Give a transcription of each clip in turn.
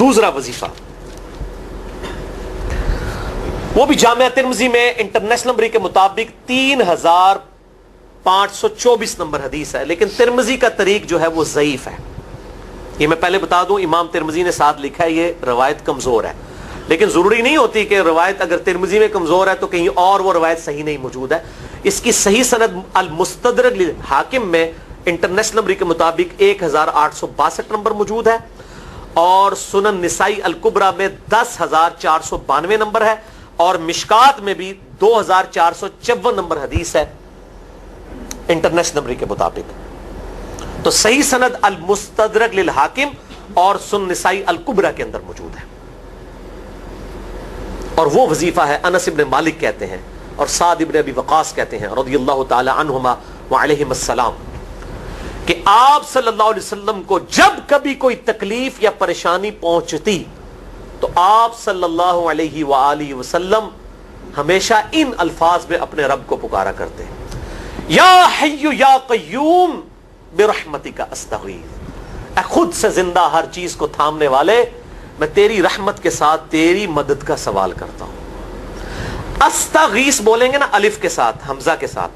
دوسرا وظیفہ وہ بھی جامعہ ترمذی میں انٹرنیشنل نمبر کے مطابق 3524 نمبر حدیث ہے، لیکن ترمذی کا طریق جو ہے وہ ضعیف ہے. یہ میں پہلے بتا دوں، امام ترمذی نے ساتھ لکھا ہے یہ روایت کمزور ہے، لیکن ضروری نہیں ہوتی کہ روایت اگر ترمذی میں کمزور ہے تو کہیں اور وہ روایت صحیح نہیں موجود ہے. اس کی صحیح سند المستدرک للحاکم میں انٹرنیشنل نمبر کے مطابق 1862 نمبر موجود ہے، اور سنن نسائی الکبریٰ میں 10492 نمبر ہے، اور مشکات میں بھی 2454 نمبر حدیث ہے انٹرنیشنل نمبر کے مطابق. تو صحیح سند المستدرک للحاکم اور سنن نسائی الکبریٰ کے اندر موجود ہے. اور وہ وظیفہ ہے انس ابن مالک کہتے ہیں اور سعد ابن ابی وقاص کہتے ہیں رضی اللہ تعالی عنہما وعلیہم السلام کہ آپ صلی اللہ علیہ وسلم کو جب کبھی کوئی تکلیف یا پریشانی پہنچتی تو آپ صلی اللہ علیہ وآلہ وسلم ہمیشہ ان الفاظ میں اپنے رب کو پکارا کرتے ہیں، یا حی یا قیوم برحمتک استغیث، اے خود سے زندہ ہر چیز کو تھامنے والے، میں تیری رحمت کے ساتھ تیری مدد کا سوال کرتا ہوں. استغیث بولیں گے نا الف کے ساتھ حمزہ کے ساتھ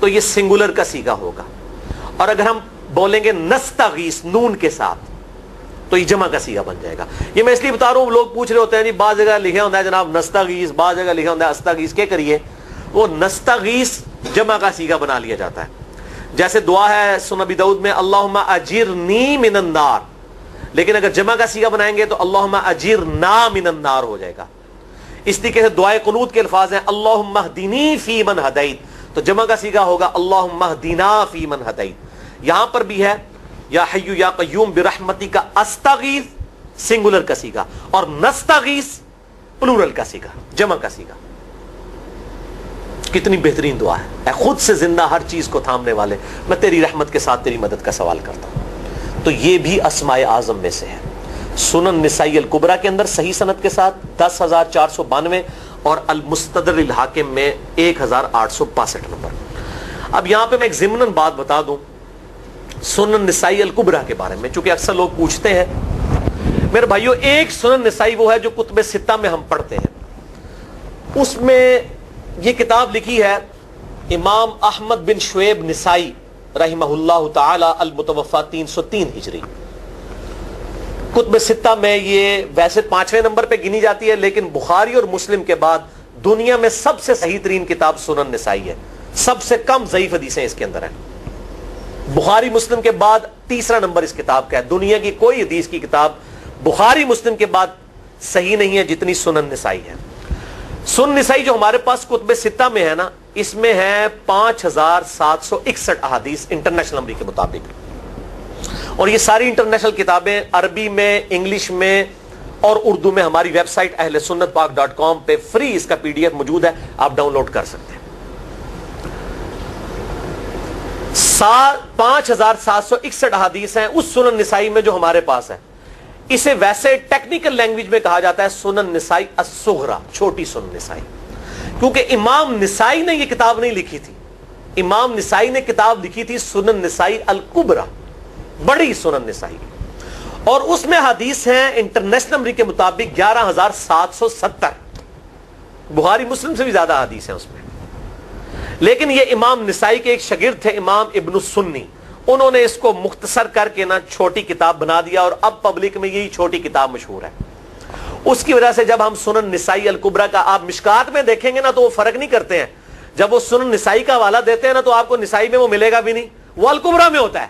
تو یہ سنگولر کا صیغہ ہوگا، اور اگر ہم بولیں گے نستغیث نون کے ساتھ تو یہ جمع کا صیغہ بن جائے گا. یہ میں اس لیے بتا رہا ہوں، لوگ پوچھ رہے ہوتے ہیں جی بعض جگہ لکھا ہوتا ہے جناب نستغیث، بعض جگہ لکھا ہوتا ہے استغیث، کیا کریے؟ وہ نستغیث جمع کا صیغہ بنا لیا جاتا ہے. جیسے دعا ہے سنن ابی داؤد میں اللہم اجرنی من النار، لیکن اگر جمع کا صیغہ بنائیں گے تو اللہم اجرنا من النار ہو جائے گا. اس طریقے سے دعائے قنوت کے الفاظ ہیں اللہم اہدنی فی من ہدیت، تو جمع کا صیغہ ہوگا اللہم اہدنا فی من ہدیت. یہاں پر بھی ہے یا حی یا قیوم برحمتک استغیث سنگولر کا صیغہ، اور نستغیث پلورل کا صیغہ، جمع کا صیغہ. کتنی بہترین دعا ہے، اے خود سے زندہ ہر چیز کو تھامنے والے، میں تیری رحمت کے ساتھ تیری مدد کا سوال کرتا ہوں. تو یہ بھی اسماء اعظم میں سے ہے. سنن نسائی الکبریٰ کے اندر صحیح سند کے ساتھ 10492 اور المستدرک للحاکم میں 1862 نمبر. اب یہاں پہ میں ایک ضمناً بات بتا دوں سنن نسائی الکبریٰ کے بارے میں، چونکہ اکثر لوگ پوچھتے ہیں. میرے بھائیو، ایک سنن نسائی وہ ہے جو کتب ستہ میں ہم پڑھتے ہیں، اس میں یہ کتاب لکھی ہے امام احمد بن شعیب نسائی رحمہ اللہ تعالی المتوفی 303 ہجری. کتب ستہ میں یہ ویسے 5ویں نمبر پہ گنی جاتی ہے، لیکن بخاری اور مسلم کے بعد دنیا میں سب سے صحیح ترین کتاب سنن نسائی ہے. سب سے کم ضعیف حدیثیں اس کے اندر ہیں. بخاری مسلم کے بعد تیسرا نمبر اس کتاب کا ہے. دنیا کی کوئی حدیث کی کتاب بخاری مسلم کے بعد صحیح نہیں ہے جتنی سنن نسائی ہے. سنن نسائی جو ہمارے پاس کتب ستہ میں ہے نا، اس میں ہے 5761 احادیث انٹرنیشنل نمبر کے مطابق، اور یہ ساری انٹرنیشنل کتابیں عربی میں، انگلش میں اور اردو میں ہماری ویب سائٹ اہلسنتپاک.com پہ فری اس کا PDF موجود ہے، آپ ڈاؤن لوڈ کر سکتے ہیں. 5761 احادیث ہیں اس سنن نسائی میں جو ہمارے پاس ہے. اسے ویسے ٹیکنیکل لینگویج میں کہا جاتا ہے سنن نسائی الصغریٰ، چھوٹی سنن نسائی، کیونکہ امام نسائی نے یہ کتاب نہیں لکھی تھی. امام نسائی نے کتاب لکھی تھی سنن نسائی الکبریٰ، بڑی سنن نسائی، اور اس میں حدیث ہیں انٹرنیشنل نمبر کے مطابق 11770. بخاری مسلم سے بھی زیادہ حدیث ہیں اس میں. لیکن یہ امام نسائی کے ایک شاگرد تھے امام ابن السنی، انہوں نے اس کو مختصر کر کے نا چھوٹی کتاب بنا دیا، اور اب پبلک میں یہی چھوٹی کتاب مشہور ہے. اس کی وجہ سے جب ہم سنن نسائی الکبریٰ کا آپ مشکات میں دیکھیں گے نا تو وہ فرق نہیں کرتے ہیں. جب وہ سنن نسائی کا حوالہ دیتے ہیں نا تو آپ کو نسائی میں وہ ملے گا بھی نہیں، وہ الکبریٰ میں ہوتا ہے،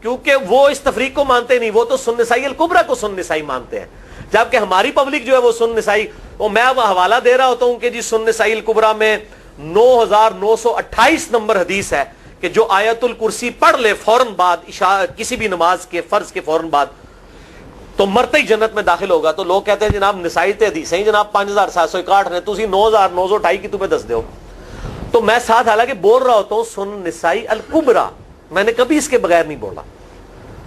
کیونکہ وہ اس تفریق کو مانتے نہیں، وہ تو سنن نسائی الکبریٰ کو سنن نسائی مانتے ہیں. جبکہ ہماری پبلک جو ہے وہ سنن نسائی، وہ میں اب حوالہ دے رہا ہوتا ہوں کہ جی سنن نسائی الکبریٰ میں 9928 نمبر حدیث ہے کہ جو آیت الکرسی پڑھ لے فوراً بعد کسی بھی نماز کے فرض کے فوراً بعد تو مرتے ہی جنت میں داخل ہوگا. تو لوگ کہتے ہیں جناب نسائی تے حدیث ہیں جناب 5761 نے، تسی 9928 کی تمہیں دس دیو. تو میں ساتھ حالانکہ بول رہا ہوتا ہوں سنن نسائی الکبریٰ، میں نے کبھی اس کے بغیر نہیں بولا.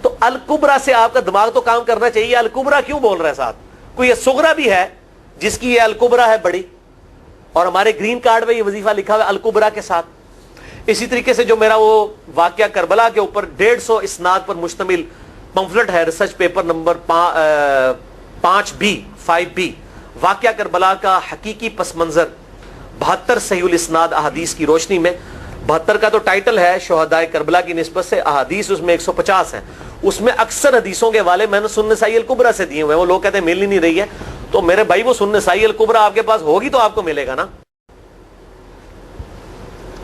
تو الکبریٰ سے آپ کا دماغ تو کام کرنا چاہیے. الکبریٰ کیوں بول رہا ہے ساتھ؟ کوئی یہ صغریٰ بھی ہے جس کی یہ الکبریٰ ہے بڑی، اور ہمارے گرین کارڈ میں یہ وظیفہ لکھا ہوا ہے الکبریٰ کے ساتھ. اسی طریقے سے جو میرا وہ واقعہ کربلا کے اوپر 150 اسناد پر مشتمل پمفلٹ ہے، research paper number 5B 5B واقعہ کربلا کا حقیقی پس منظر 72 صحیح الاسناد احادیث کی روشنی میں. 72 کا تو ٹائٹل ہے شہدائے کربلا کی نسبت سے، احادیث اس میں 150 ہیں. اس میں اکثر حدیثوں کے حوالے میں نے سنن نسائی الکبریٰ سے دیے ہوئے ہیں. وہ لوگ کہتے ہیں مل ہی نہیں رہی ہے، تو میرے بھائی وہ سنن نسائی الکبریٰ آپ کے پاس ہوگی تو آپ کو ملے گا نا.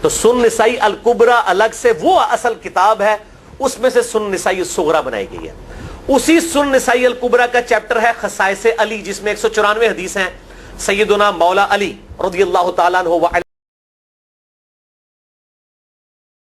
تو سنن نسائی الکبریٰ الگ سے وہ اصل کتاب ہے، اس میں سے سنن نسائی الصغریٰ بنائی گئی ہے. اسی سنن نسائی الکبریٰ کا چیپٹر ہے خصائص علی، جس میں 194 حدیث ہیں. سیدنا مولا علی رضی اللہ تعالیٰ عنہ